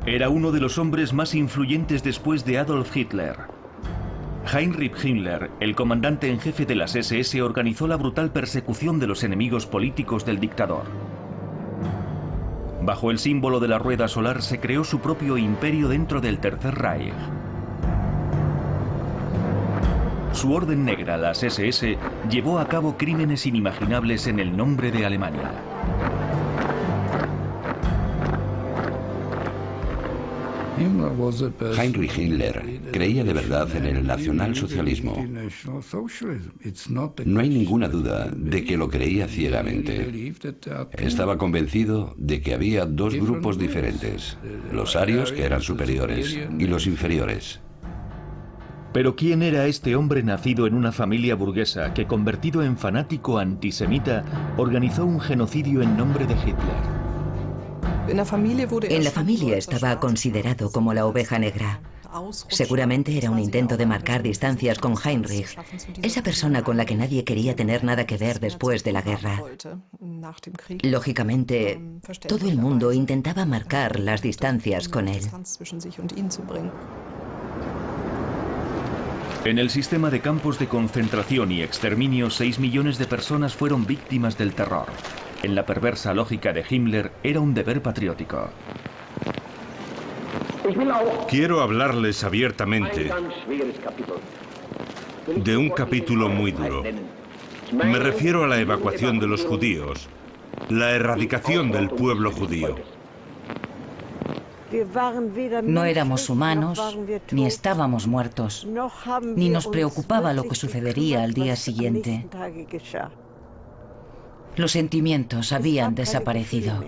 Era uno de los hombres más influyentes después de Adolf Hitler. Heinrich Himmler, el comandante en jefe de las SS, organizó la brutal persecución de los enemigos políticos del dictador. Bajo el símbolo de la rueda solar se creó su propio imperio dentro del Tercer Reich. Su orden negra, las SS, llevó a cabo crímenes inimaginables en el nombre de Alemania. Heinrich Himmler creía de verdad en el nacionalsocialismo. No hay ninguna duda de que lo creía ciegamente. Estaba convencido de que había dos grupos diferentes: los arios, que eran superiores, y los inferiores. Pero ¿quién era este hombre nacido en una familia burguesa que, convertido en fanático antisemita, organizó un genocidio en nombre de Hitler? En la familia estaba considerado como la oveja negra. Seguramente era un intento de marcar distancias con Heinrich, esa persona con la que nadie quería tener nada que ver después de la guerra. Lógicamente, todo el mundo intentaba marcar las distancias con él. En el sistema de campos de concentración y exterminio, 6 millones de personas fueron víctimas del terror. En la perversa lógica de Himmler, era un deber patriótico. Quiero hablarles abiertamente de un capítulo muy duro. Me refiero a la evacuación de los judíos, la erradicación del pueblo judío. No éramos humanos, ni estábamos muertos, ni nos preocupaba lo que sucedería al día siguiente. Los sentimientos habían desaparecido.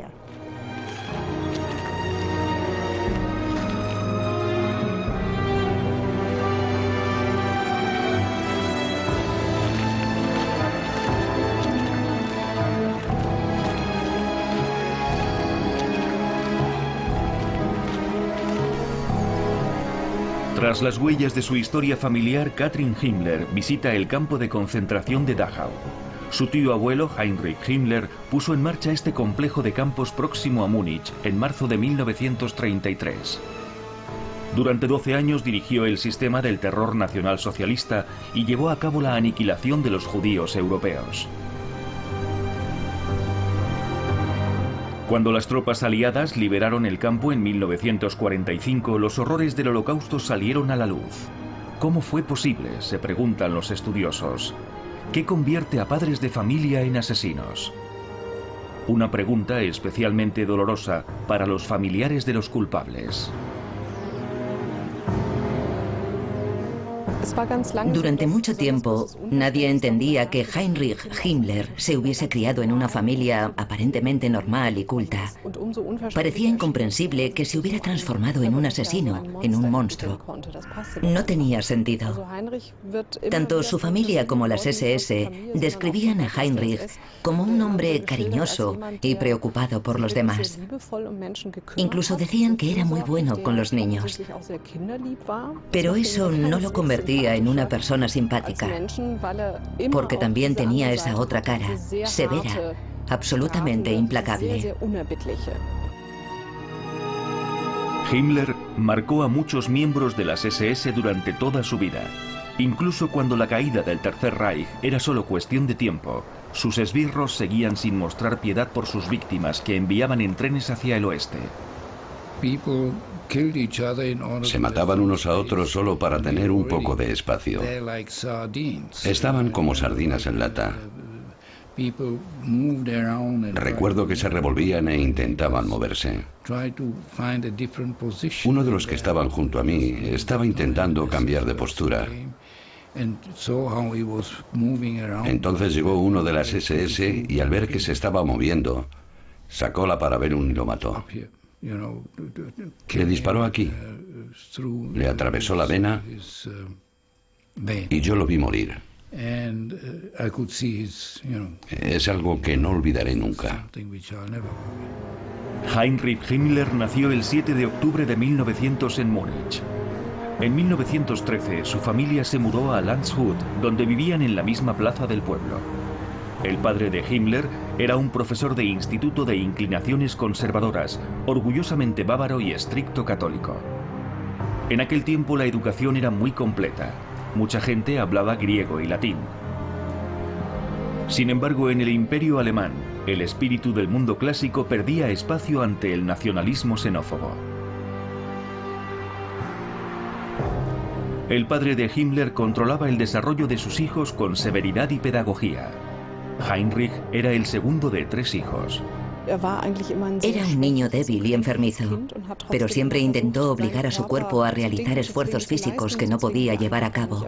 Tras las huellas de su historia familiar, Katrin Himmler visita el campo de concentración de Dachau. Su tío abuelo, Heinrich Himmler, puso en marcha este complejo de campos próximo a Múnich en marzo de 1933. Durante 12 años dirigió el sistema del terror nacionalsocialista y llevó a cabo la aniquilación de los judíos europeos. Cuando las tropas aliadas liberaron el campo en 1945, los horrores del Holocausto salieron a la luz. ¿Cómo fue posible?, se preguntan los estudiosos. ¿Qué convierte a padres de familia en asesinos? Una pregunta especialmente dolorosa para los familiares de los culpables. Durante mucho tiempo, nadie entendía que Heinrich Himmler se hubiese criado en una familia aparentemente normal y culta. Parecía incomprensible que se hubiera transformado en un asesino, en un monstruo. No tenía sentido. Tanto su familia como las SS describían a Heinrich como un hombre cariñoso y preocupado por los demás. Incluso decían que era muy bueno con los niños. Pero eso no lo convertía en una persona simpática, porque también tenía esa otra cara, severa, absolutamente implacable. Himmler marcó a muchos miembros de las SS durante toda su vida. Incluso cuando la caída del Tercer Reich era solo cuestión de tiempo, sus esbirros seguían sin mostrar piedad por sus víctimas que enviaban en trenes hacia el oeste. Se mataban unos a otros solo para tener un poco de espacio. Estaban como sardinas en lata. Recuerdo que se revolvían e intentaban moverse. Uno de los que estaban junto a mí estaba intentando cambiar de postura. Entonces llegó uno de las SS y al ver que se estaba moviendo, sacó la Parabellum y lo mató. Le disparó aquí, le atravesó la vena y yo lo vi morir. Es algo que no olvidaré nunca. Heinrich Himmler nació el 7 de octubre de 1900 en Múnich. En 1913 su familia se mudó a Landshut, donde vivían en la misma plaza del pueblo. El padre de Himmler era un profesor de instituto de inclinaciones conservadoras, orgullosamente bávaro y estricto católico. En aquel tiempo la educación era muy completa. Mucha gente hablaba griego y latín. Sin embargo, en el Imperio alemán, el espíritu del mundo clásico perdía espacio ante el nacionalismo xenófobo. El padre de Himmler controlaba el desarrollo de sus hijos con severidad y pedagogía. Heinrich era el segundo de 3 hijos. Era un niño débil y enfermizo, pero siempre intentó obligar a su cuerpo a realizar esfuerzos físicos que no podía llevar a cabo.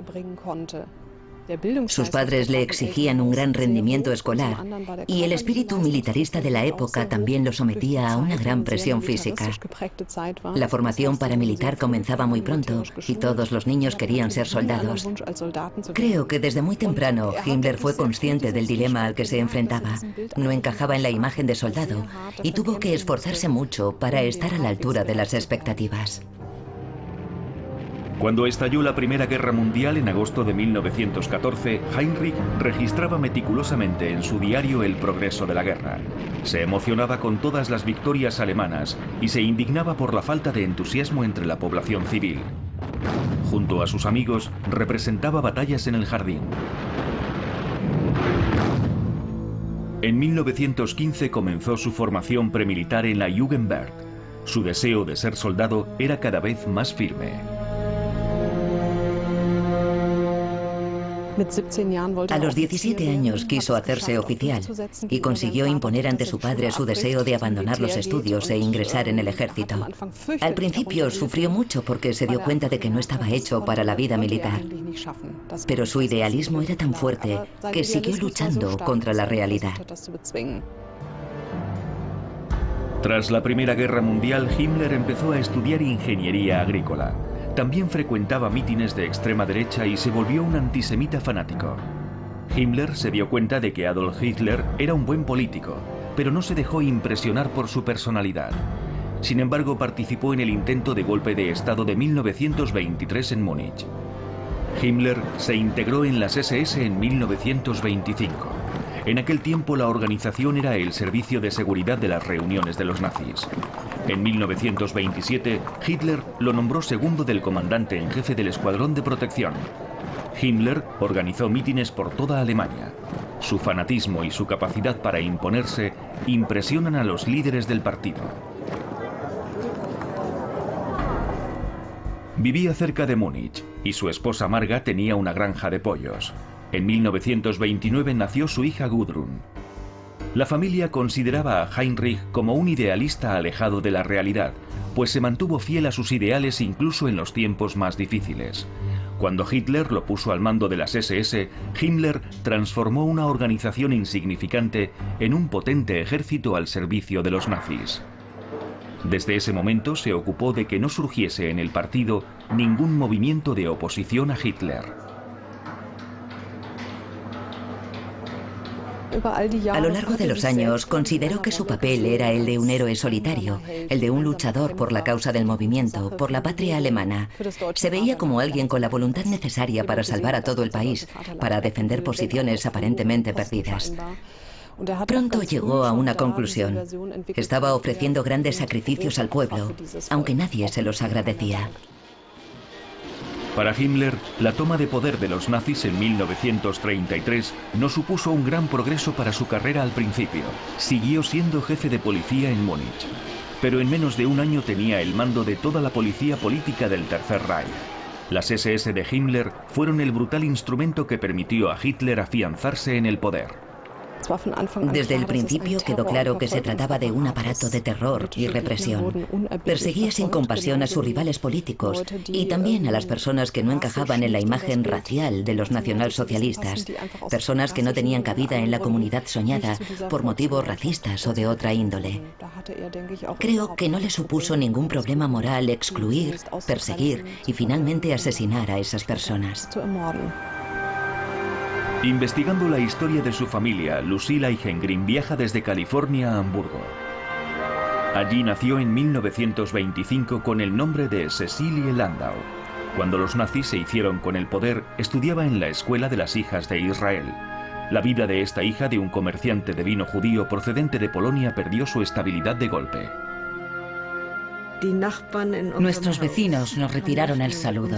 Sus padres le exigían un gran rendimiento escolar y el espíritu militarista de la época también lo sometía a una gran presión física. La formación paramilitar comenzaba muy pronto y todos los niños querían ser soldados. Creo que desde muy temprano Himmler fue consciente del dilema al que se enfrentaba. No encajaba en la imagen de soldado y tuvo que esforzarse mucho para estar a la altura de las expectativas. Cuando estalló la Primera Guerra Mundial en agosto de 1914, Heinrich registraba meticulosamente en su diario el progreso de la guerra. Se emocionaba con todas las victorias alemanas y se indignaba por la falta de entusiasmo entre la población civil. Junto a sus amigos, representaba batallas en el jardín. En 1915 comenzó su formación premilitar en la Jugendwehr. Su deseo de ser soldado era cada vez más firme. A los 17 años quiso hacerse oficial y consiguió imponer ante su padre su deseo de abandonar los estudios e ingresar en el ejército. Al principio sufrió mucho porque se dio cuenta de que no estaba hecho para la vida militar. Pero su idealismo era tan fuerte que siguió luchando contra la realidad. Tras la Primera Guerra Mundial, Himmler empezó a estudiar ingeniería agrícola. También frecuentaba mítines de extrema derecha y se volvió un antisemita fanático. Himmler se dio cuenta de que Adolf Hitler era un buen político, pero no se dejó impresionar por su personalidad. Sin embargo, participó en el intento de golpe de Estado de 1923 en Múnich. Himmler se integró en las SS en 1925. En aquel tiempo la organización era el servicio de seguridad de las reuniones de los nazis. En 1927, Hitler lo nombró segundo del comandante en jefe del escuadrón de protección. Himmler organizó mítines por toda Alemania. Su fanatismo y su capacidad para imponerse impresionan a los líderes del partido. Vivía cerca de Múnich y su esposa Marga tenía una granja de pollos. En 1929 nació su hija Gudrun. La familia consideraba a Heinrich como un idealista alejado de la realidad, pues se mantuvo fiel a sus ideales incluso en los tiempos más difíciles. Cuando Hitler lo puso al mando de las SS, Himmler transformó una organización insignificante en un potente ejército al servicio de los nazis. Desde ese momento se ocupó de que no surgiese en el partido ningún movimiento de oposición a Hitler. A lo largo de los años consideró que su papel era el de un héroe solitario, el de un luchador por la causa del movimiento, por la patria alemana. Se veía como alguien con la voluntad necesaria para salvar a todo el país, para defender posiciones aparentemente perdidas. Pronto llegó a una conclusión. Estaba ofreciendo grandes sacrificios al pueblo, aunque nadie se los agradecía. Para Himmler, la toma de poder de los nazis en 1933 no supuso un gran progreso para su carrera al principio. Siguió siendo jefe de policía en Múnich, pero en menos de un año tenía el mando de toda la policía política del Tercer Reich. Las SS de Himmler fueron el brutal instrumento que permitió a Hitler afianzarse en el poder. Desde el principio quedó claro que se trataba de un aparato de terror y represión. Perseguía sin compasión a sus rivales políticos y también a las personas que no encajaban en la imagen racial de los nacionalsocialistas, personas que no tenían cabida en la comunidad soñada por motivos racistas o de otra índole. Creo que no le supuso ningún problema moral excluir, perseguir y finalmente asesinar a esas personas. Investigando la historia de su familia, Lucilla Eichengreen viaja desde California a Hamburgo. Allí nació en 1925 con el nombre de Cecilie Landau. Cuando los nazis se hicieron con el poder, estudiaba en la Escuela de las Hijas de Israel. La vida de esta hija de un comerciante de vino judío procedente de Polonia perdió su estabilidad de golpe. Nuestros vecinos nos retiraron el saludo.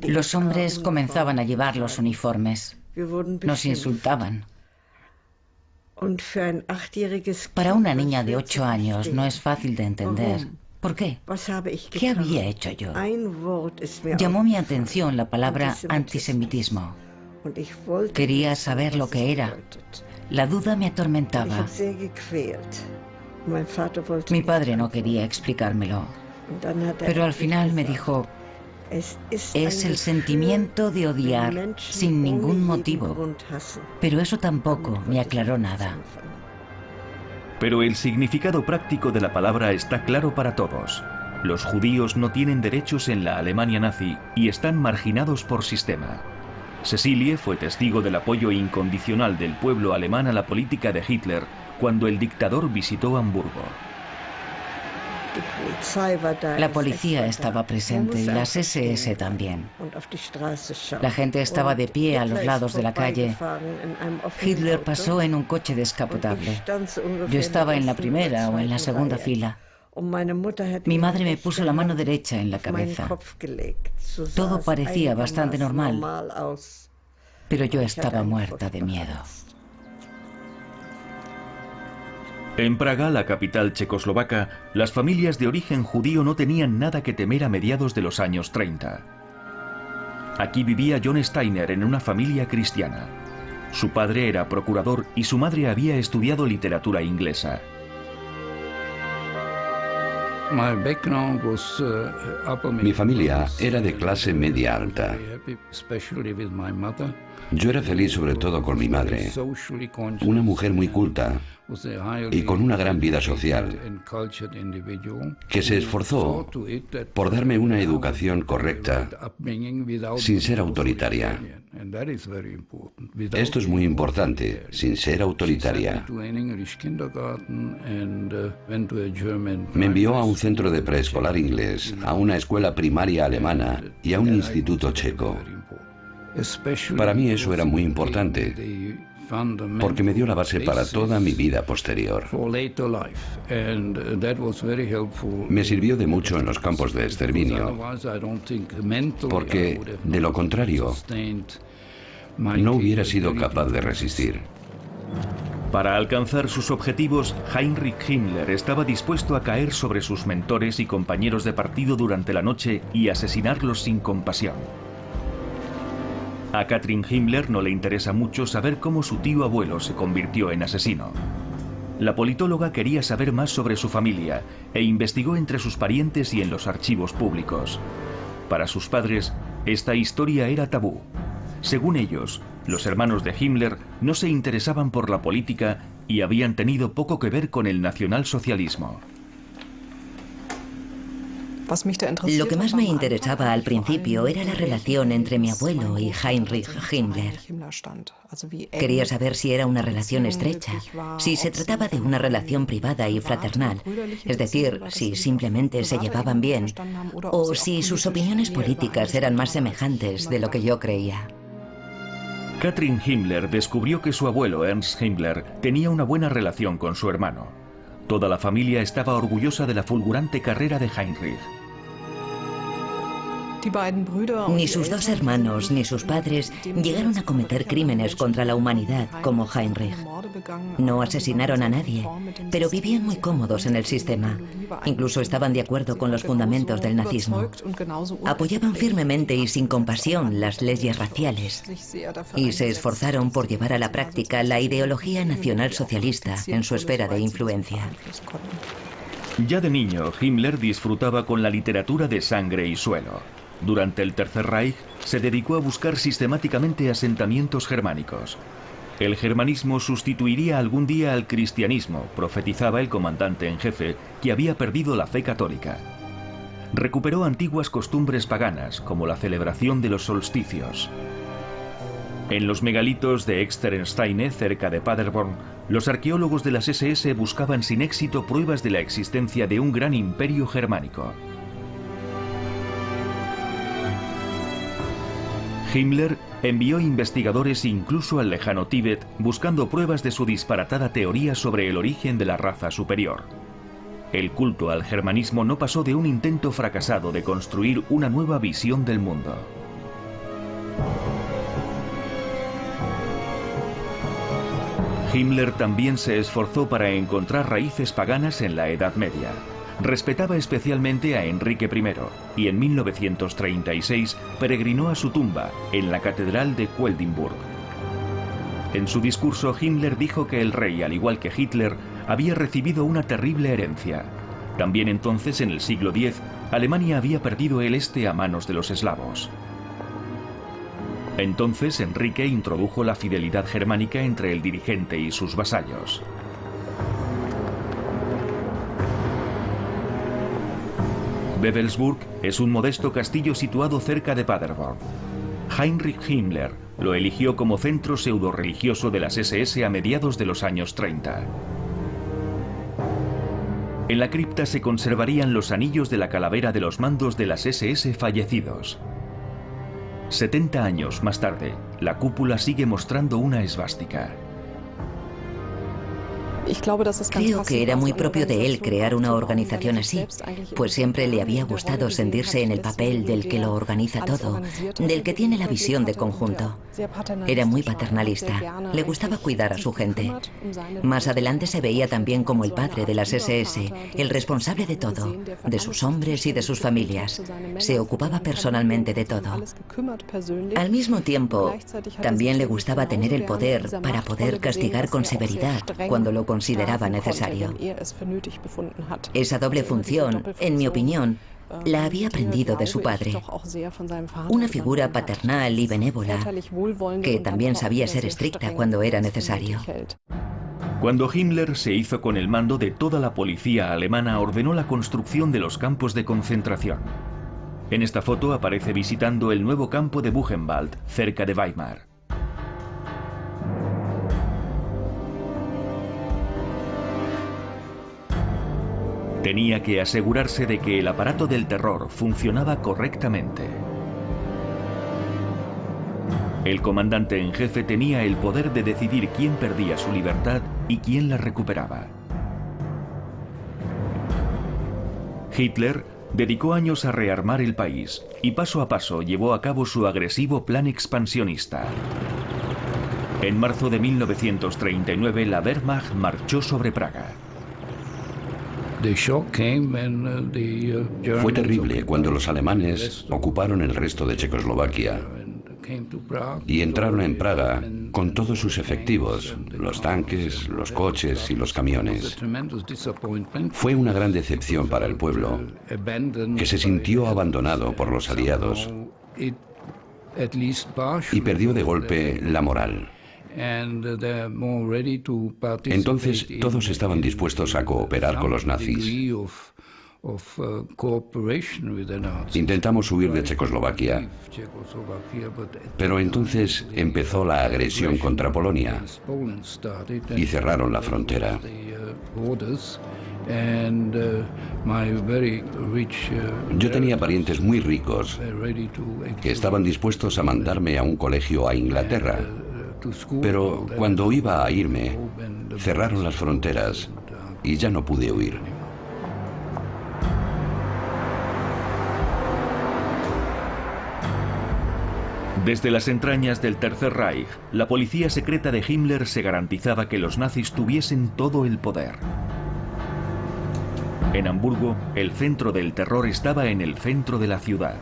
Los hombres comenzaban a llevar los uniformes. Nos insultaban. Para una niña de 8 años no es fácil de entender. ¿Por qué? ¿Qué había hecho yo? Llamó mi atención la palabra antisemitismo. Quería saber lo que era. La duda me atormentaba. Mi padre no quería explicármelo, pero al final me dijo: es el sentimiento de odiar sin ningún motivo. Pero eso tampoco me aclaró nada. Pero el significado práctico de la palabra está claro para todos. Los judíos no tienen derechos en la Alemania nazi y están marginados por sistema. Cecilie fue testigo del apoyo incondicional del pueblo alemán a la política de Hitler cuando el dictador visitó Hamburgo. La policía estaba presente y las SS también. La gente estaba de pie a los lados de la calle. Hitler pasó en un coche descapotable. Yo estaba en la primera o en la segunda fila. Mi madre me puso la mano derecha en la cabeza. Todo parecía bastante normal, pero yo estaba muerta de miedo. En Praga, la capital checoslovaca, las familias de origen judío no tenían nada que temer a mediados de los años 30. Aquí vivía John Steiner en una familia cristiana. Su padre era procurador y su madre había estudiado literatura inglesa. Mi familia era de clase media alta. Yo era feliz sobre todo con mi madre, una mujer muy culta y con una gran vida social, que se esforzó por darme una educación correcta sin ser autoritaria. Esto es muy importante, sin ser autoritaria. Me envió a un centro de preescolar inglés, a una escuela primaria alemana y a un instituto checo. Para mí eso era muy importante, porque me dio la base para toda mi vida posterior. Me sirvió de mucho en los campos de exterminio, porque, de lo contrario, no hubiera sido capaz de resistir. Para alcanzar sus objetivos, Heinrich Himmler estaba dispuesto a caer sobre sus mentores y compañeros de partido durante la noche y asesinarlos sin compasión. A Katrin Himmler no le interesa mucho saber cómo su tío abuelo se convirtió en asesino. La politóloga quería saber más sobre su familia e investigó entre sus parientes y en los archivos públicos. Para sus padres, esta historia era tabú. Según ellos, los hermanos de Himmler no se interesaban por la política y habían tenido poco que ver con el nacionalsocialismo. Lo que más me interesaba al principio era la relación entre mi abuelo y Heinrich Himmler. Quería saber si era una relación estrecha, si se trataba de una relación privada y fraternal, es decir, si simplemente se llevaban bien, o si sus opiniones políticas eran más semejantes de lo que yo creía. Katrin Himmler descubrió que su abuelo Ernst Himmler tenía una buena relación con su hermano. Toda la familia estaba orgullosa de la fulgurante carrera de Heinrich. Ni sus dos hermanos ni sus padres llegaron a cometer crímenes contra la humanidad como Heinrich. No asesinaron a nadie, pero vivían muy cómodos en el sistema. Incluso estaban de acuerdo con los fundamentos del nazismo. Apoyaban firmemente y sin compasión las leyes raciales. Y se esforzaron por llevar a la práctica la ideología nacionalsocialista en su esfera de influencia. Ya de niño, Himmler disfrutaba con la literatura de sangre y suelo. Durante el Tercer Reich se dedicó a buscar sistemáticamente asentamientos germánicos. El germanismo sustituiría algún día al cristianismo, profetizaba el comandante en jefe, que había perdido la fe católica. Recuperó antiguas costumbres paganas, como la celebración de los solsticios. En los megalitos de Externsteine, cerca de Paderborn, los arqueólogos de las SS buscaban sin éxito pruebas de la existencia de un gran imperio germánico. Himmler envió investigadores incluso al lejano Tíbet buscando pruebas de su disparatada teoría sobre el origen de la raza superior. El culto al germanismo no pasó de un intento fracasado de construir una nueva visión del mundo. Himmler también se esforzó para encontrar raíces paganas en la Edad Media. Respetaba especialmente a Enrique I y en 1936 peregrinó a su tumba en la Catedral de Quedlinburg. En su discurso, Himmler dijo que el rey, al igual que Hitler, había recibido una terrible herencia. También entonces, en el siglo X, Alemania había perdido el este a manos de los eslavos. Entonces, Enrique introdujo la fidelidad germánica entre el dirigente y sus vasallos. Wewelsburg es un modesto castillo situado cerca de Paderborn. Heinrich Himmler lo eligió como centro pseudo-religioso de las SS a mediados de los años 30. En la cripta se conservarían los anillos de la calavera de los mandos de las SS fallecidos. 70 años más tarde, la cúpula sigue mostrando una esvástica. Creo que era muy propio de él crear una organización así, pues siempre le había gustado sentirse en el papel del que lo organiza todo, del que tiene la visión de conjunto. Era muy paternalista, le gustaba cuidar a su gente. Más adelante se veía también como el padre de las SS, el responsable de todo, de sus hombres y de sus familias. Se ocupaba personalmente de todo. Al mismo tiempo, también le gustaba tener el poder para poder castigar con severidad cuando lo consideraba necesario. Esa doble función, en mi opinión, la había aprendido de su padre. Una figura paternal y benévola, que también sabía ser estricta cuando era necesario. Cuando Himmler se hizo con el mando de toda la policía alemana, ordenó la construcción de los campos de concentración. En esta foto aparece visitando el nuevo campo de Buchenwald, cerca de Weimar. Tenía que asegurarse de que el aparato del terror funcionaba correctamente. El comandante en jefe tenía el poder de decidir quién perdía su libertad y quién la recuperaba. Hitler dedicó años a rearmar el país y paso a paso llevó a cabo su agresivo plan expansionista. En marzo de 1939 la Wehrmacht marchó sobre Praga. Fue terrible cuando los alemanes ocuparon el resto de Checoslovaquia y entraron en Praga con todos sus efectivos, los tanques, los coches y los camiones. Fue una gran decepción para el pueblo, que se sintió abandonado por los aliados y perdió de golpe la moral. Entonces todos estaban dispuestos a cooperar con los nazis. Intentamos huir de Checoslovaquia, pero entonces empezó la agresión contra Polonia y cerraron la frontera. Yo tenía parientes muy ricos que estaban dispuestos a mandarme a un colegio a Inglaterra. Pero cuando iba a irme, cerraron las fronteras y ya no pude huir. Desde las entrañas del Tercer Reich, la policía secreta de Himmler se garantizaba que los nazis tuviesen todo el poder. En Hamburgo, el centro del terror estaba en el centro de la ciudad.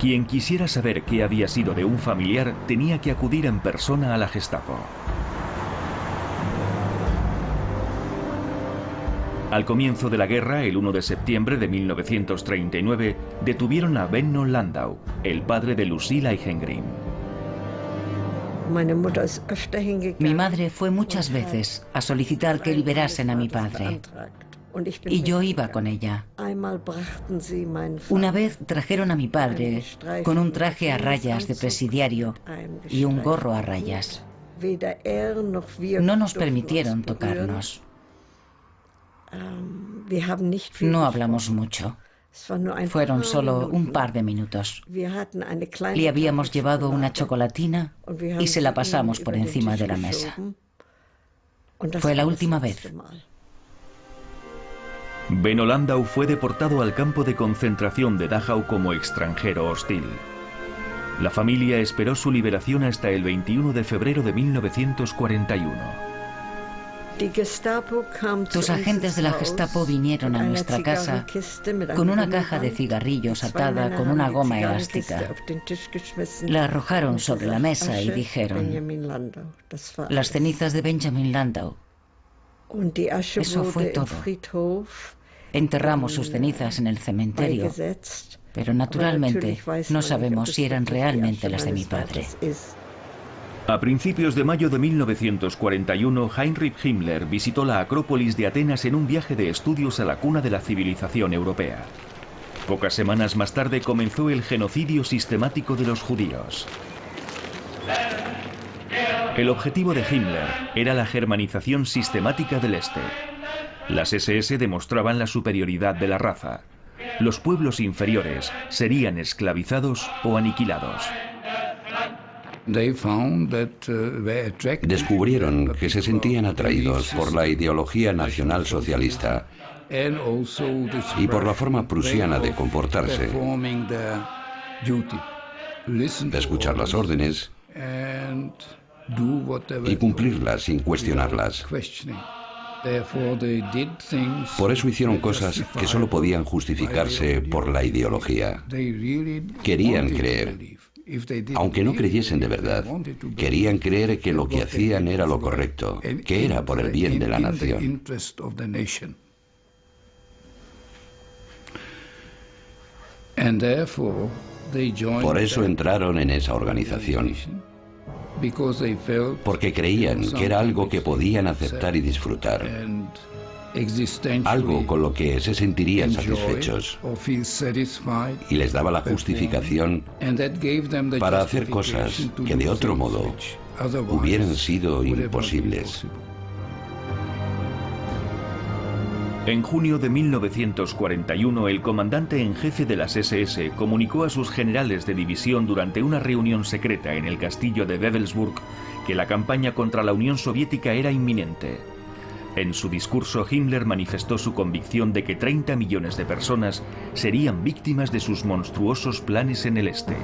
Quien quisiera saber qué había sido de un familiar tenía que acudir en persona a la Gestapo. Al comienzo de la guerra, el 1 de septiembre de 1939, detuvieron a Benno Landau, el padre de Lucy Leichengrin. Mi madre fue muchas veces a solicitar que liberasen a mi padre. Y yo iba con ella. Una vez trajeron a mi padre con un traje a rayas de presidiario y un gorro a rayas. No nos permitieron tocarnos. No hablamos mucho. Fueron solo un par de minutos. Le habíamos llevado una chocolatina y se la pasamos por encima de la mesa. Fue la última vez. Benno Landau fue deportado al campo de concentración de Dachau como extranjero hostil. La familia esperó su liberación hasta el 21 de febrero de 1941. Los agentes de la Gestapo vinieron a nuestra casa con una caja de cigarrillos atada con una goma elástica. La arrojaron sobre la mesa y dijeron: las cenizas de Benjamin Landau. Eso fue todo. Enterramos sus cenizas en el cementerio, pero naturalmente no sabemos si eran realmente las de mi padre. A principios de mayo de 1941, Heinrich Himmler visitó la Acrópolis de Atenas en un viaje de estudios a la cuna de la civilización europea. Pocas semanas más tarde comenzó el genocidio sistemático de los judíos. El objetivo de Himmler era la germanización sistemática del Este. Las SS demostraban la superioridad de la raza. Los pueblos inferiores serían esclavizados o aniquilados. Descubrieron que se sentían atraídos por la ideología nacionalsocialista y por la forma prusiana de comportarse, de escuchar las órdenes y cumplirlas sin cuestionarlas. Por eso hicieron cosas que solo podían justificarse por la ideología. Querían creer. Aunque no creyesen de verdad, querían creer que lo que hacían era lo correcto, que era por el bien de la nación. Por eso entraron en esa organización, porque creían que era algo que podían aceptar y disfrutar, algo con lo que se sentirían satisfechos, y les daba la justificación para hacer cosas que de otro modo hubieran sido imposibles. En junio de 1941, el comandante en jefe de las SS comunicó a sus generales de división durante una reunión secreta en el castillo de Wewelsburg que la campaña contra la Unión Soviética era inminente. En su discurso, Himmler manifestó su convicción de que 30 millones de personas serían víctimas de sus monstruosos planes en el Este.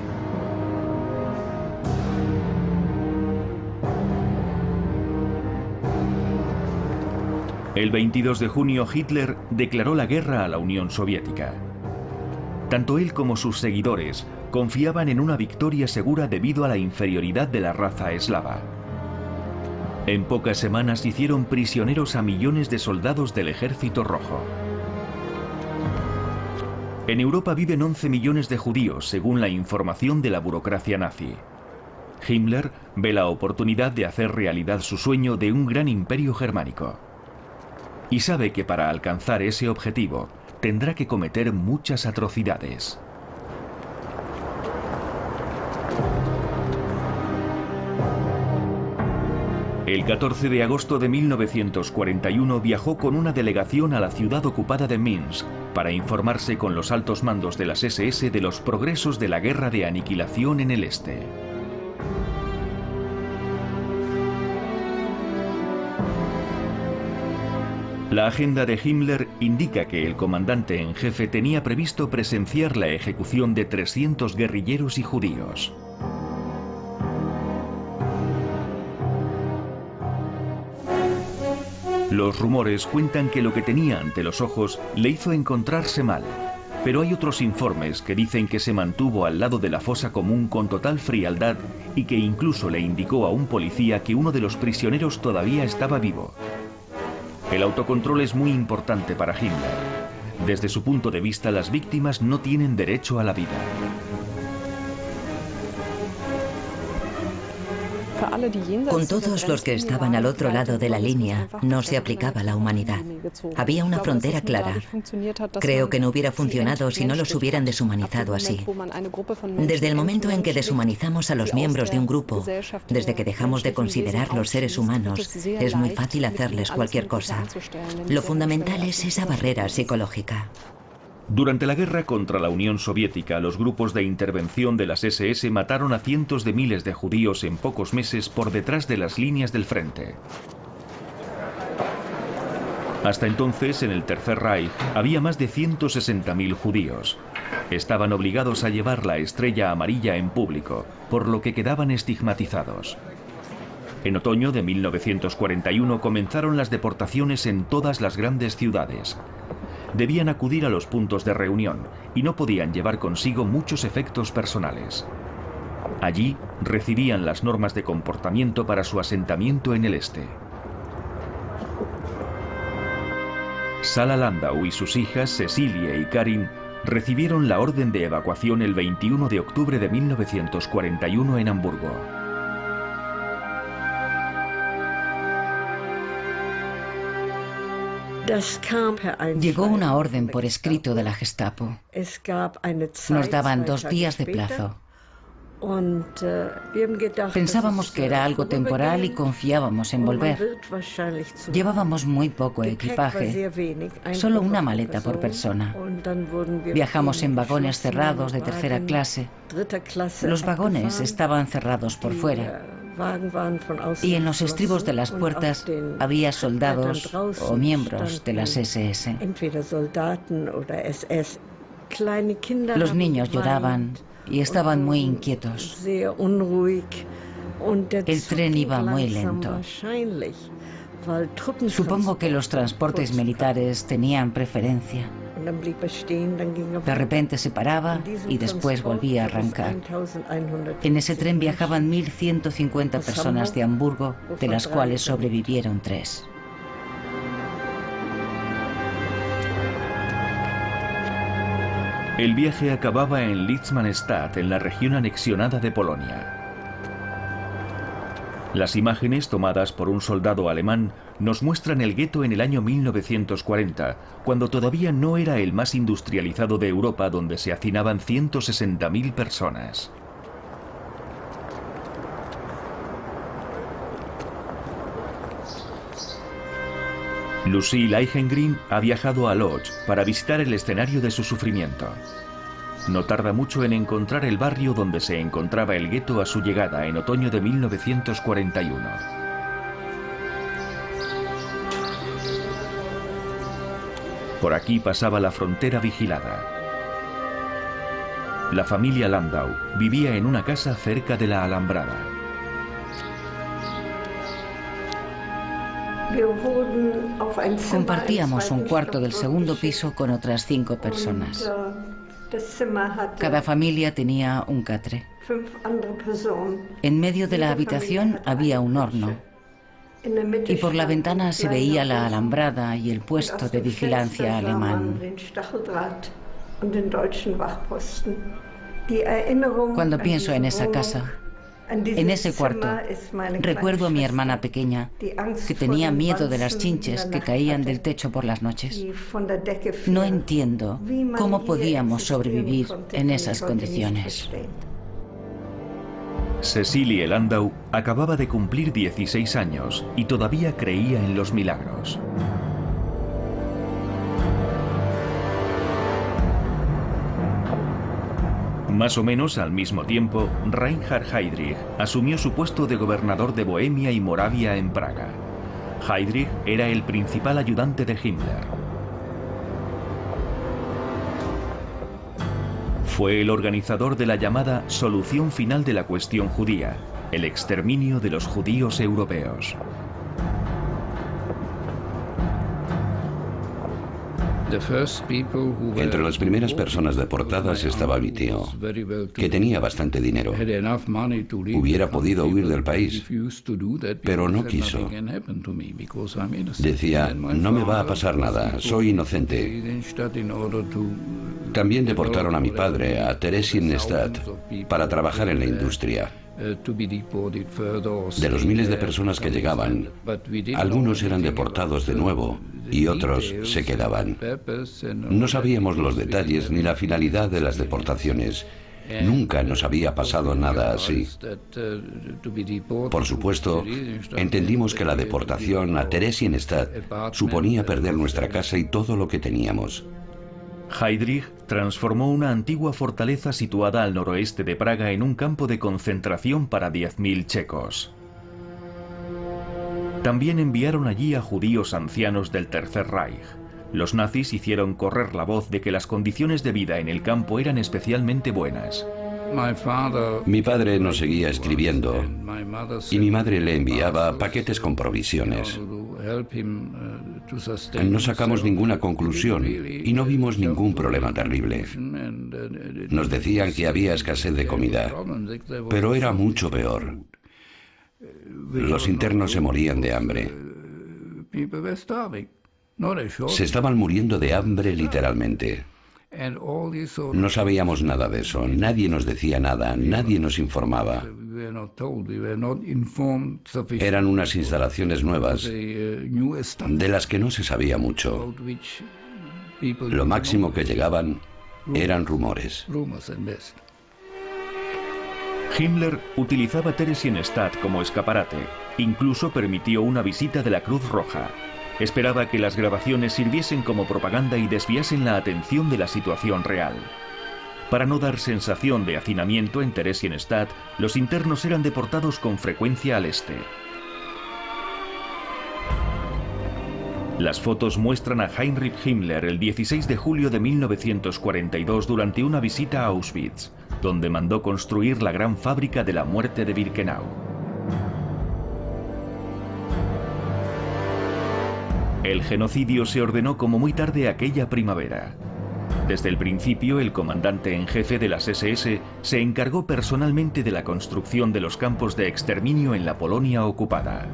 El 22 de junio, Hitler declaró la guerra a la Unión Soviética. Tanto él como sus seguidores confiaban en una victoria segura debido a la inferioridad de la raza eslava. En pocas semanas hicieron prisioneros a millones de soldados del Ejército Rojo. En Europa viven 11 millones de judíos, según la información de la burocracia nazi. Himmler ve la oportunidad de hacer realidad su sueño de un gran imperio germánico. Y sabe que para alcanzar ese objetivo tendrá que cometer muchas atrocidades. El 14 de agosto de 1941 viajó con una delegación a la ciudad ocupada de Minsk para informarse con los altos mandos de las SS de los progresos de la guerra de aniquilación en el Este. La agenda de Himmler indica que el comandante en jefe tenía previsto presenciar la ejecución de 300 guerrilleros y judíos. Los rumores cuentan que lo que tenía ante los ojos le hizo encontrarse mal, pero hay otros informes que dicen que se mantuvo al lado de la fosa común con total frialdad y que incluso le indicó a un policía que uno de los prisioneros todavía estaba vivo. El autocontrol es muy importante para Himmler. Desde su punto de vista, las víctimas no tienen derecho a la vida. Con todos los que estaban al otro lado de la línea, no se aplicaba la humanidad. Había una frontera clara. Creo que no hubiera funcionado si no los hubieran deshumanizado así. Desde el momento en que deshumanizamos a los miembros de un grupo, desde que dejamos de considerarlos seres humanos, es muy fácil hacerles cualquier cosa. Lo fundamental es esa barrera psicológica. Durante la guerra contra la Unión Soviética, los grupos de intervención de las SS mataron a cientos de miles de judíos en pocos meses por detrás de las líneas del frente. Hasta entonces, en el Tercer Reich, había más de 160.000 judíos. Estaban obligados a llevar la estrella amarilla en público, por lo que quedaban estigmatizados. En otoño de 1941 comenzaron las deportaciones en todas las grandes ciudades. Debían acudir a los puntos de reunión y no podían llevar consigo muchos efectos personales. Allí recibían las normas de comportamiento para su asentamiento en el este. Sala Landau y sus hijas Cecilia y Karin recibieron la orden de evacuación el 21 de octubre de 1941 en Hamburgo. Llegó una orden por escrito de la Gestapo. Nos daban 2 días de plazo. Pensábamos que era algo temporal y confiábamos en volver. Llevábamos muy poco equipaje, solo una maleta por persona. Viajamos en vagones cerrados de tercera clase. Los vagones estaban cerrados por fuera. Y en los estribos de las puertas había soldados o miembros de las SS. Los niños lloraban y estaban muy inquietos. El tren iba muy lento. Supongo que los transportes militares tenían preferencia. De repente se paraba y después volvía a arrancar. En ese tren viajaban 1.150 personas de Hamburgo, de las cuales sobrevivieron 3. El viaje acababa en Litzmannstadt, en la región anexionada de Polonia. Las imágenes tomadas por un soldado alemán nos muestran el gueto en el año 1940, cuando todavía no era el más industrializado de Europa, donde se hacinaban 160.000 personas. Lucille Eichengreen ha viajado a Lodz para visitar el escenario de su sufrimiento. No tarda mucho en encontrar el barrio donde se encontraba el gueto a su llegada en otoño de 1941. Por aquí pasaba la frontera vigilada. La familia Landau vivía en una casa cerca de la alambrada. Compartíamos un cuarto del segundo piso con otras 5 personas. Cada familia tenía un catre. En medio de la habitación había un horno. Y por la ventana se veía la alambrada y el puesto de vigilancia alemán. Cuando pienso en esa casa, en ese cuarto, recuerdo a mi hermana pequeña, que tenía miedo de las chinches que caían del techo por las noches. No entiendo cómo podíamos sobrevivir en esas condiciones. Cecilie Landau acababa de cumplir 16 años y todavía creía en los milagros. Más o menos al mismo tiempo, Reinhard Heydrich asumió su puesto de gobernador de Bohemia y Moravia en Praga. Heydrich era el principal ayudante de Himmler. Fue el organizador de la llamada solución final de la cuestión judía, el exterminio de los judíos europeos. Entre las primeras personas deportadas estaba mi tío, que tenía bastante dinero. Hubiera podido huir del país, pero no quiso. Decía, no me va a pasar nada, soy inocente. También deportaron a mi padre a Theresienstadt para trabajar en la industria. De los miles de personas que llegaban, algunos eran deportados de nuevo y otros se quedaban. No sabíamos los detalles ni la finalidad de las deportaciones. Nunca nos había pasado nada así. Por supuesto, entendimos que la deportación a Theresienstadt suponía perder nuestra casa y todo lo que teníamos. Heydrich transformó una antigua fortaleza situada al noroeste de Praga en un campo de concentración para 10.000 checos. También enviaron allí a judíos ancianos del Tercer Reich. Los nazis hicieron correr la voz de que las condiciones de vida en el campo eran especialmente buenas. Mi padre nos seguía escribiendo y mi madre le enviaba paquetes con provisiones. No sacamos ninguna conclusión y no vimos ningún problema terrible. Nos decían que había escasez de comida, pero era mucho peor. Los internos se morían de hambre. Se estaban muriendo de hambre literalmente. No sabíamos nada de eso, nadie nos decía nada, nadie nos informaba. Eran unas instalaciones nuevas, de las que no se sabía mucho. Lo máximo que llegaban eran rumores. Himmler utilizaba Theresienstadt como escaparate, incluso permitió una visita de la Cruz Roja. Esperaba que las grabaciones sirviesen como propaganda y desviasen la atención de la situación real. Para no dar sensación de hacinamiento en Theresienstadt, los internos eran deportados con frecuencia al este. Las fotos muestran a Heinrich Himmler el 16 de julio de 1942 durante una visita a Auschwitz, donde mandó construir la gran fábrica de la muerte de Birkenau. El genocidio se ordenó como muy tarde aquella primavera. Desde el principio, el comandante en jefe de las SS se encargó personalmente de la construcción de los campos de exterminio en la Polonia ocupada.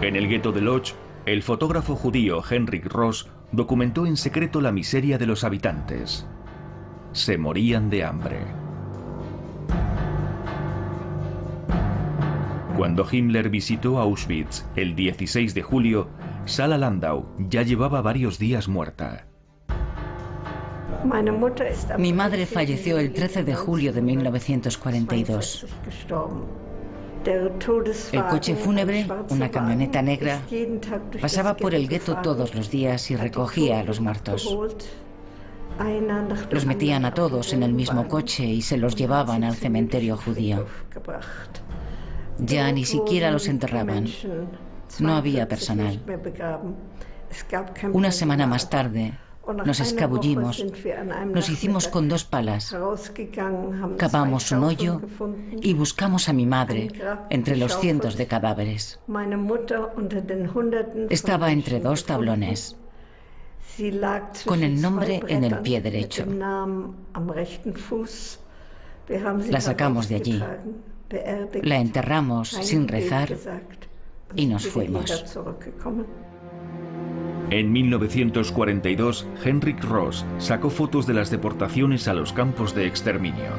En el gueto de Lodz, el fotógrafo judío Heinrich Ross documentó en secreto la miseria de los habitantes. Se morían de hambre. Cuando Himmler visitó Auschwitz el 16 de julio, Sala Landau ya llevaba varios días muerta. Mi madre falleció el 13 de julio de 1942. El coche fúnebre, una camioneta negra, pasaba por el gueto todos los días y recogía a los muertos. Los metían a todos en el mismo coche y se los llevaban al cementerio judío. Ya ni siquiera los enterraban. No había personal. Una semana más tarde, nos escabullimos, nos hicimos con 2 palas, cavamos un hoyo y buscamos a mi madre entre los cientos de cadáveres. Estaba entre 2 tablones, con el nombre en el pie derecho. La sacamos de allí. La enterramos sin rezar y nos fuimos. En 1942, Heinrich Ross sacó fotos de las deportaciones a los campos de exterminio.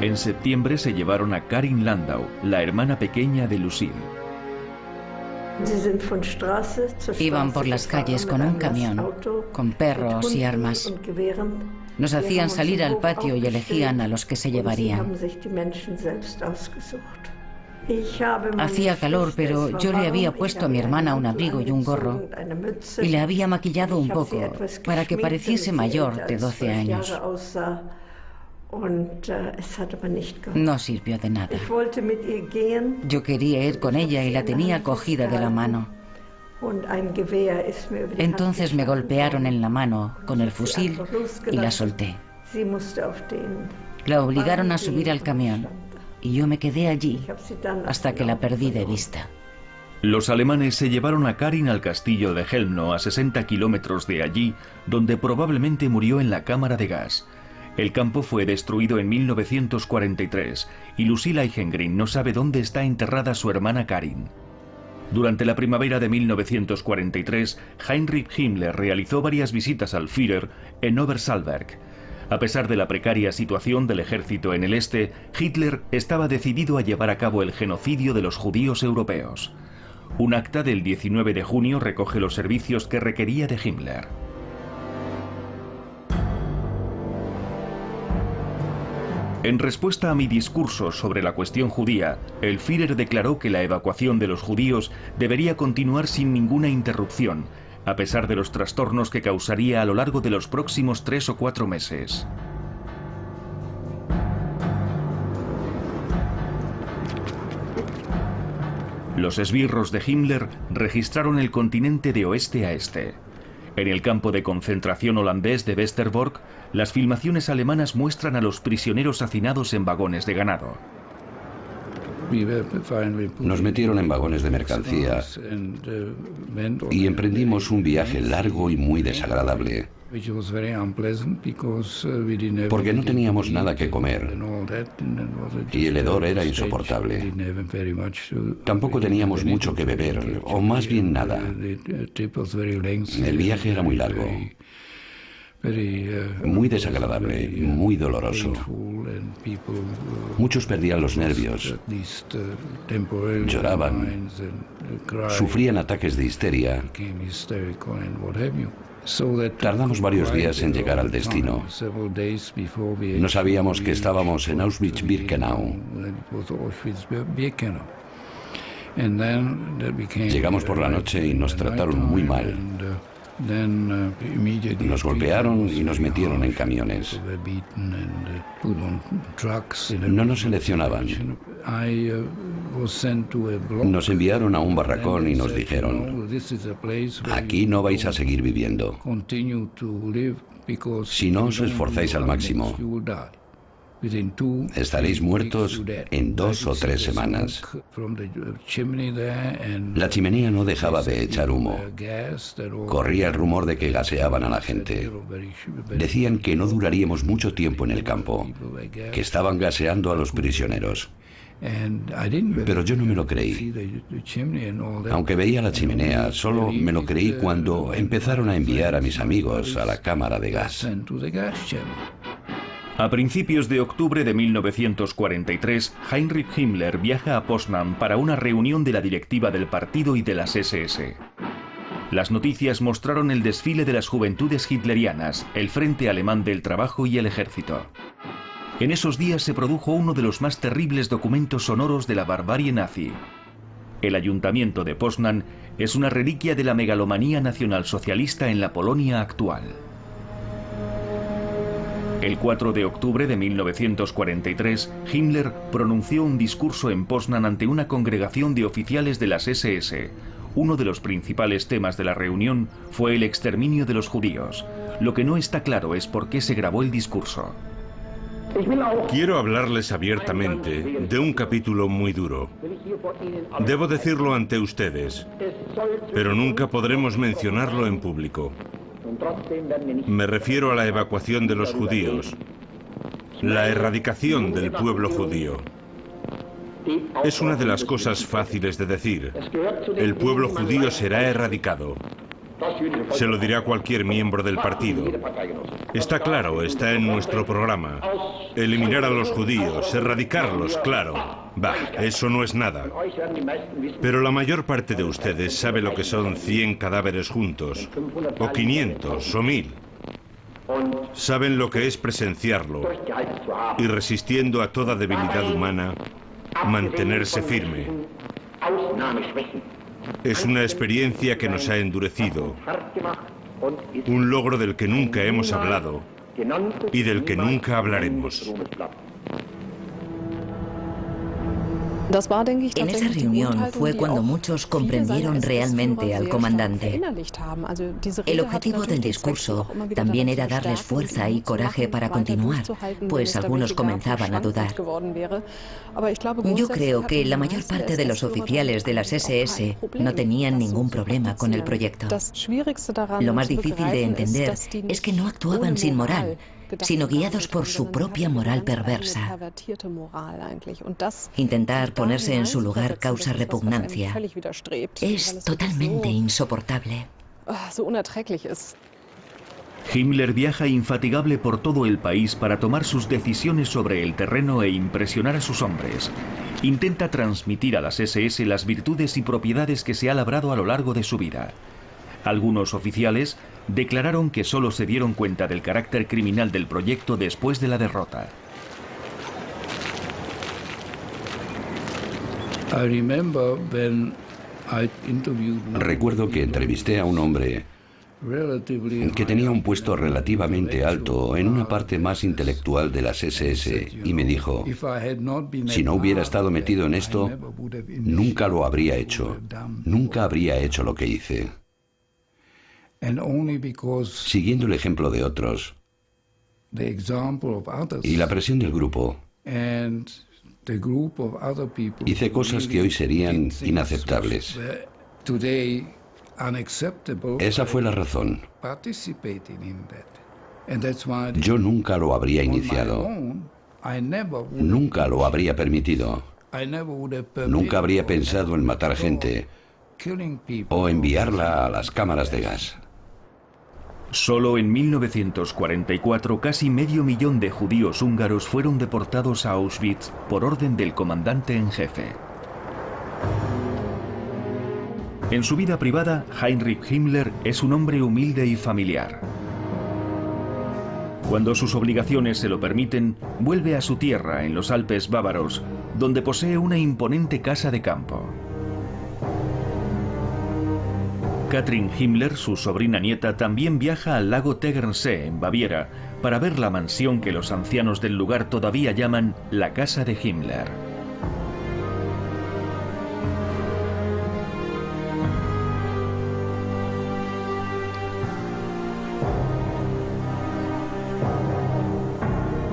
En septiembre se llevaron a Karin Landau, la hermana pequeña de Lucille. Iban por las calles con un camión, con perros y armas. Nos hacían salir al patio y elegían a los que se llevarían. Hacía calor, pero yo le había puesto a mi hermana un abrigo y un gorro y le había maquillado un poco para que pareciese mayor de 12 años. No sirvió de nada. Yo quería ir con ella y la tenía cogida de la mano. Entonces me golpearon en la mano con el fusil y la solté. La obligaron a subir al camión y yo me quedé allí hasta que la perdí de vista. Los alemanes se llevaron a Karin al castillo de Helmno, a 60 kilómetros de allí, donde probablemente murió en la cámara de gas. El campo fue destruido en 1943 y Lucille Eichengreen no sabe dónde está enterrada su hermana Karin. Durante la primavera de 1943, Heinrich Himmler realizó varias visitas al Führer en Obersalzberg. A pesar de la precaria situación del ejército en el este, Hitler estaba decidido a llevar a cabo el genocidio de los judíos europeos. Un acta del 19 de junio recoge los servicios que requería de Himmler. En respuesta a mi discurso sobre la cuestión judía, el Führer declaró que la evacuación de los judíos debería continuar sin ninguna interrupción, a pesar de los trastornos que causaría a lo largo de los próximos 3 o 4 meses. Los esbirros de Himmler registraron el continente de oeste a este. En el campo de concentración holandés de Westerbork, las filmaciones alemanas muestran a los prisioneros hacinados en vagones de ganado. Nos metieron en vagones de mercancía y emprendimos un viaje largo y muy desagradable, porque no teníamos nada que comer y el hedor era insoportable. Tampoco teníamos mucho que beber, o más bien nada. El viaje era muy largo, muy desagradable, muy doloroso. Muchos perdían los nervios, lloraban, sufrían ataques de histeria. Tardamos varios días en llegar al destino. No sabíamos que estábamos en Auschwitz-Birkenau. Llegamos por la noche y nos trataron muy mal. Nos golpearon y nos metieron en camiones. No nos seleccionaban. Nos enviaron a un barracón y nos dijeron: aquí no vais a seguir viviendo. Si no os esforzáis al máximo, estaréis muertos en 2 o 3 semanas. La chimenea no dejaba de echar humo. Corría el rumor de que gaseaban a la gente. Decían que no duraríamos mucho tiempo en el campo, que estaban gaseando a los prisioneros. Pero yo no me lo creí. Aunque veía la chimenea, solo me lo creí cuando empezaron a enviar a mis amigos a la cámara de gas. A principios de octubre de 1943, Heinrich Himmler viaja a Poznan para una reunión de la directiva del partido y de las SS. Las noticias mostraron el desfile de las juventudes hitlerianas, el Frente Alemán del Trabajo y el Ejército. En esos días se produjo uno de los más terribles documentos sonoros de la barbarie nazi. El ayuntamiento de Poznan es una reliquia de la megalomanía nacionalsocialista en la Polonia actual. El 4 de octubre de 1943, Himmler pronunció un discurso en Poznan ante una congregación de oficiales de las SS. Uno de los principales temas de la reunión fue el exterminio de los judíos. Lo que no está claro es por qué se grabó el discurso. Quiero hablarles abiertamente de un capítulo muy duro. Debo decirlo ante ustedes, pero nunca podremos mencionarlo en público. Me refiero a la evacuación de los judíos, la erradicación del pueblo judío. Es una de las cosas fáciles de decir. El pueblo judío será erradicado. Se lo dirá cualquier miembro del partido. Está claro, está en nuestro programa. Eliminar a los judíos, erradicarlos, claro. Bah, eso no es nada. Pero la mayor parte de ustedes sabe lo que son 100 cadáveres juntos, o 500, o 1000. Saben lo que es presenciarlo y, resistiendo a toda debilidad humana, mantenerse firme. Es una experiencia que nos ha endurecido, un logro del que nunca hemos hablado y del que nunca hablaremos. En esa reunión fue cuando muchos comprendieron realmente al comandante. El objetivo del discurso también era darles fuerza y coraje para continuar, pues algunos comenzaban a dudar. Yo creo que la mayor parte de los oficiales de las SS no tenían ningún problema con el proyecto. Lo más difícil de entender es que no actuaban sin moral, sino guiados por su propia moral perversa. Intentar ponerse en su lugar causa repugnancia. Es totalmente insoportable. Himmler viaja infatigable por todo el país para tomar sus decisiones sobre el terreno e impresionar a sus hombres. Intenta transmitir a las SS las virtudes y propiedades que se ha labrado a lo largo de su vida. Algunos oficiales declararon que solo se dieron cuenta del carácter criminal del proyecto después de la derrota. Recuerdo que entrevisté a un hombre que tenía un puesto relativamente alto en una parte más intelectual de las SS y me dijo, si no hubiera estado metido en esto, nunca lo habría hecho, nunca habría hecho lo que hice. Siguiendo el ejemplo de otros y la presión del grupo, hice cosas que hoy serían inaceptables. Esa fue la razón. Yo nunca lo habría iniciado. Nunca lo habría permitido. Nunca habría pensado en matar gente o enviarla a las cámaras de gas. Solo en 1944 casi medio millón de judíos húngaros fueron deportados a Auschwitz por orden del comandante en jefe. En su vida privada, Heinrich Himmler es un hombre humilde y familiar. Cuando sus obligaciones se lo permiten, vuelve a su tierra en los Alpes bávaros, donde posee una imponente casa de campo. Katrin Himmler, su sobrina nieta, también viaja al lago Tegernsee, en Baviera, para ver la mansión que los ancianos del lugar todavía llaman la casa de Himmler.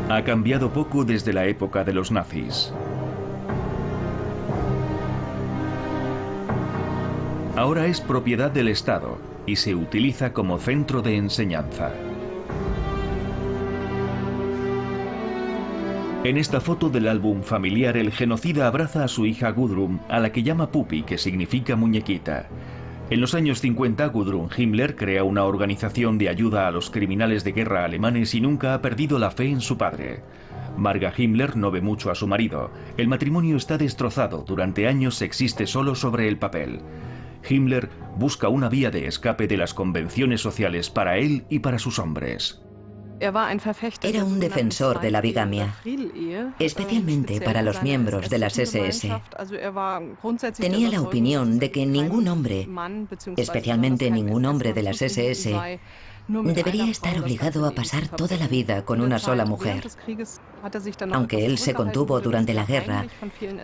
Ha cambiado poco desde la época de los nazis. Ahora es propiedad del Estado y se utiliza como centro de enseñanza. En esta foto del álbum familiar, el genocida abraza a su hija Gudrun, a la que llama Pupi, que significa muñequita. En los años 50, Gudrun Himmler crea una organización de ayuda a los criminales de guerra alemanes y nunca ha perdido la fe en su padre. Marga Himmler no ve mucho a su marido. El matrimonio está destrozado, durante años existe solo sobre el papel. Himmler busca una vía de escape de las convenciones sociales para él y para sus hombres. Era un defensor de la bigamia, especialmente para los miembros de las SS. Tenía la opinión de que ningún hombre, especialmente ningún hombre de las SS, debería estar obligado a pasar toda la vida con una sola mujer. Aunque él se contuvo durante la guerra,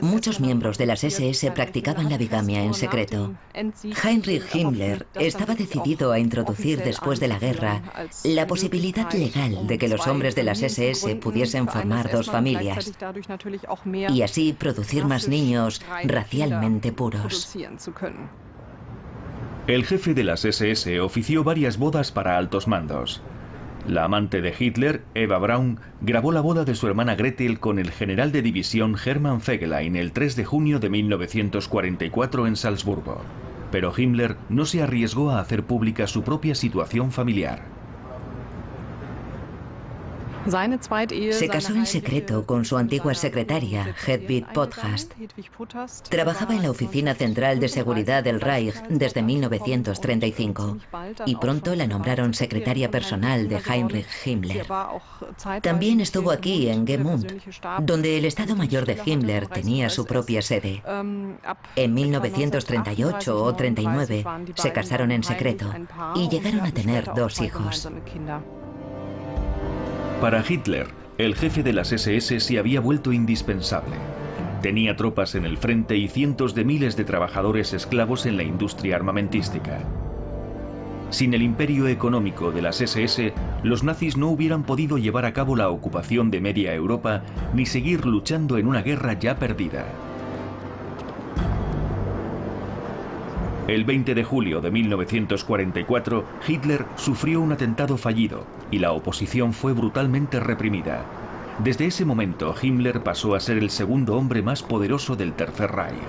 muchos miembros de las SS practicaban la bigamia en secreto. Heinrich Himmler estaba decidido a introducir después de la guerra la posibilidad legal de que los hombres de las SS pudiesen formar dos familias y así producir más niños racialmente puros. El jefe de las SS ofició varias bodas para altos mandos. La amante de Hitler, Eva Braun, grabó la boda de su hermana Gretel con el general de división Hermann Fegelein el 3 de junio de 1944 en Salzburgo. Pero Himmler no se arriesgó a hacer pública su propia situación familiar. Se casó en secreto con su antigua secretaria, Hedwig Podhast. Trabajaba en la Oficina Central de Seguridad del Reich desde 1935 y pronto la nombraron secretaria personal de Heinrich Himmler. También estuvo aquí en Gmund, donde el Estado Mayor de Himmler tenía su propia sede. En 1938 o 39 se casaron en secreto y llegaron a tener 2 hijos. Para Hitler, el jefe de las SS se había vuelto indispensable. Tenía tropas en el frente y cientos de miles de trabajadores esclavos en la industria armamentística. Sin el imperio económico de las SS, los nazis no hubieran podido llevar a cabo la ocupación de media Europa ni seguir luchando en una guerra ya perdida. El 20 de julio de 1944, Hitler sufrió un atentado fallido y la oposición fue brutalmente reprimida. Desde ese momento, Himmler pasó a ser el segundo hombre más poderoso del Tercer Reich.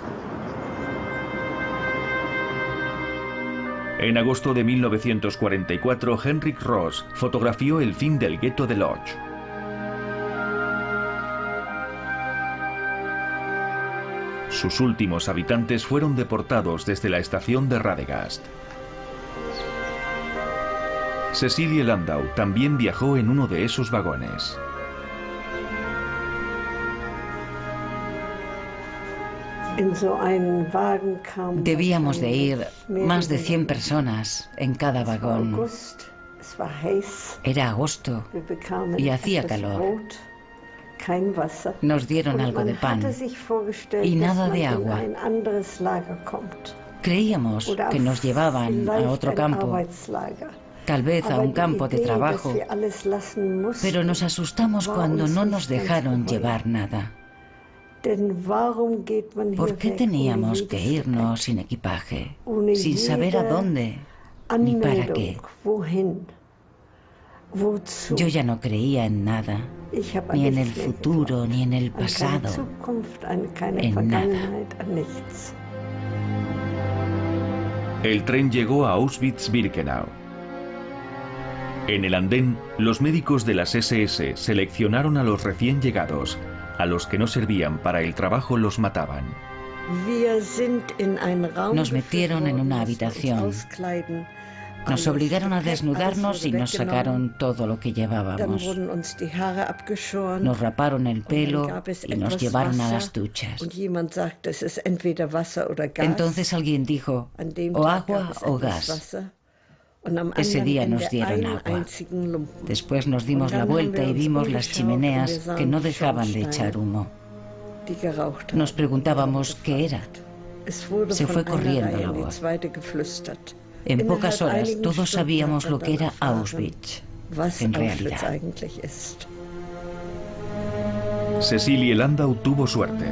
En agosto de 1944, Henrik Ross fotografió el fin del gueto de Lodz. Sus últimos habitantes fueron deportados desde la estación de Radegast. Cecilie Landau también viajó en uno de esos vagones. Debíamos de ir más de 100 personas en cada vagón. Era agosto y hacía calor. Nos dieron algo de pan y nada de agua. Creíamos que nos llevaban a otro campo, tal vez a un campo de trabajo, pero nos asustamos cuando no nos dejaron llevar nada. ¿Por qué teníamos que irnos sin equipaje, sin saber a dónde ni para qué? Yo ya no creía en nada, ni en el futuro, ni en el pasado, en nada. El tren llegó a Auschwitz-Birkenau. En el andén, los médicos de las SS seleccionaron a los recién llegados. A los que no servían para el trabajo los mataban. Nos metieron en una habitación. Nos obligaron a desnudarnos y nos sacaron todo lo que llevábamos. Nos raparon el pelo y nos llevaron a las duchas. Entonces alguien dijo, o agua o gas. Ese día nos dieron agua. Después nos dimos la vuelta y vimos las chimeneas que no dejaban de echar humo. Nos preguntábamos qué era. Se fue corriendo la voz. En pocas horas todos sabíamos lo que era Auschwitz, en realidad. Cecilie Landau tuvo suerte.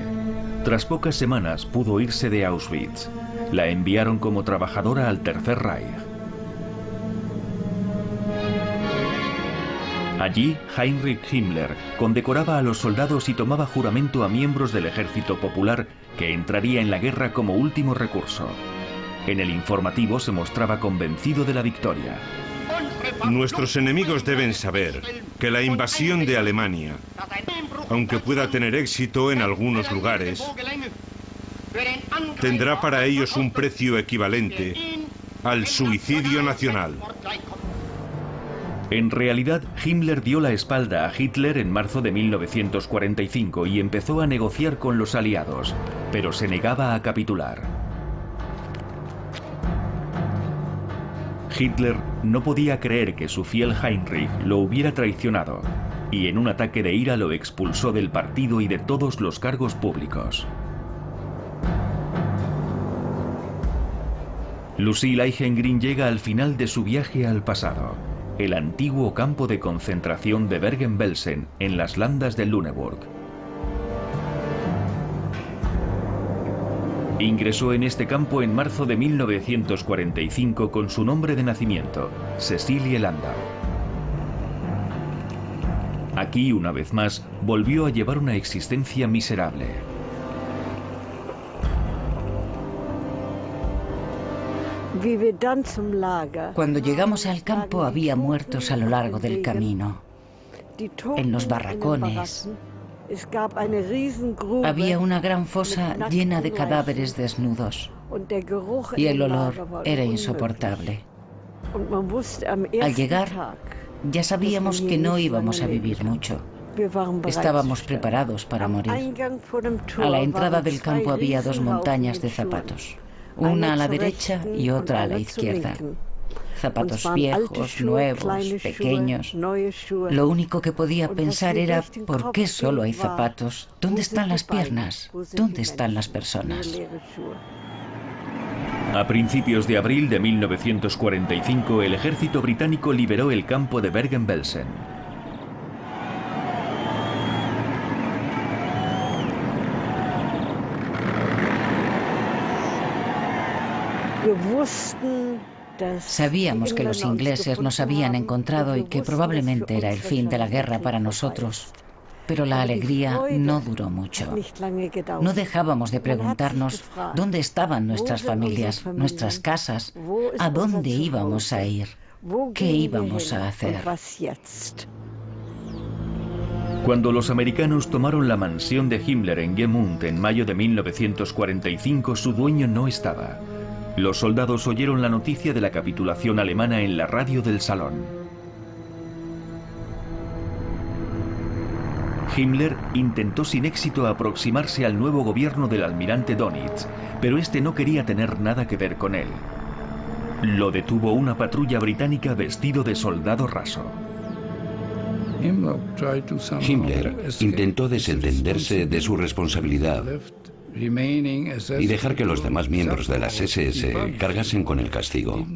Tras pocas semanas pudo irse de Auschwitz. La enviaron como trabajadora al Tercer Reich. Allí, Heinrich Himmler condecoraba a los soldados y tomaba juramento a miembros del Ejército Popular que entraría en la guerra como último recurso. En el informativo se mostraba convencido de la victoria. Nuestros enemigos deben saber que la invasión de Alemania, aunque pueda tener éxito en algunos lugares, tendrá para ellos un precio equivalente al suicidio nacional. En realidad, Himmler dio la espalda a Hitler en marzo de 1945 y empezó a negociar con los aliados, pero se negaba a capitular. Hitler no podía creer que su fiel Heinrich lo hubiera traicionado, y en un ataque de ira lo expulsó del partido y de todos los cargos públicos. Lucille Eichengreen llega al final de su viaje al pasado. El antiguo campo de concentración de Bergen-Belsen, en las landas de Lüneburg. Ingresó en este campo en marzo de 1945 con su nombre de nacimiento, Cecilie Landau. Aquí, una vez más, volvió a llevar una existencia miserable. Cuando llegamos al campo había muertos a lo largo del camino. En los barracones había una gran fosa llena de cadáveres desnudos y el olor era insoportable. Al llegar ya sabíamos que no íbamos a vivir mucho. Estábamos preparados para morir. A la entrada del campo había dos montañas de zapatos. Una a la derecha y otra a la izquierda. Zapatos viejos, nuevos, pequeños. Lo único que podía pensar era, ¿por qué solo hay zapatos? ¿Dónde están las piernas? ¿Dónde están las personas? A principios de abril de 1945, el ejército británico liberó el campo de Bergen-Belsen. Sabíamos que los ingleses nos habían encontrado y que probablemente era el fin de la guerra para nosotros. Pero la alegría no duró mucho. No dejábamos de preguntarnos dónde estaban nuestras familias, nuestras casas, a dónde íbamos a ir, qué íbamos a hacer. Cuando los americanos tomaron la mansión de Himmler en Gemund en mayo de 1945, su dueño no estaba. Los soldados oyeron la noticia de la capitulación alemana en la radio del salón. Himmler intentó sin éxito aproximarse al nuevo gobierno del almirante Dönitz, pero este no quería tener nada que ver con él. Lo detuvo una patrulla británica vestido de soldado raso. Himmler intentó desentenderse de su responsabilidad y dejar que los demás miembros de las SS cargasen con el castigo.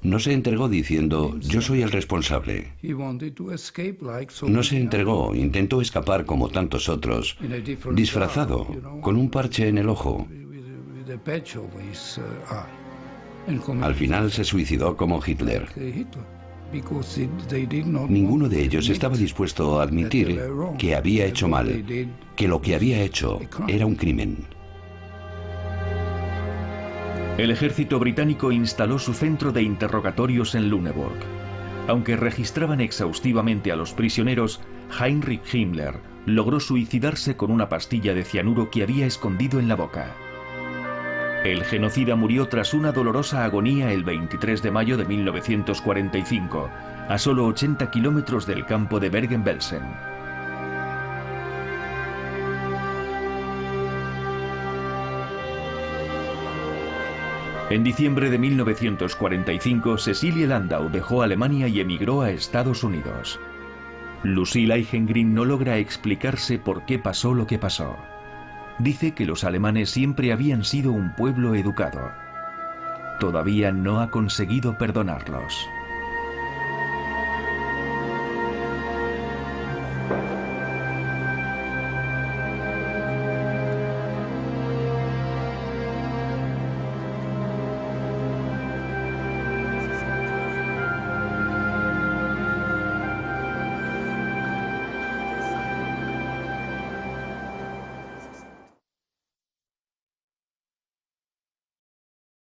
No se entregó diciendo, yo soy el responsable. No se entregó, intentó escapar como tantos otros, disfrazado, con un parche en el ojo. Al final se suicidó como Hitler. Ninguno de ellos estaba dispuesto a admitir que había hecho mal, que lo que había hecho era un crimen. El ejército británico instaló su centro de interrogatorios en Lüneburg. Aunque registraban exhaustivamente a los prisioneros, Heinrich Himmler logró suicidarse con una pastilla de cianuro que había escondido en la boca. El genocida murió tras una dolorosa agonía el 23 de mayo de 1945, a solo 80 kilómetros del campo de Bergen-Belsen. En diciembre de 1945, Cecilie Landau dejó Alemania y emigró a Estados Unidos. Lucille Eichengreen no logra explicarse por qué pasó lo que pasó. Dice que los alemanes siempre habían sido un pueblo educado. Todavía no ha conseguido perdonarlos.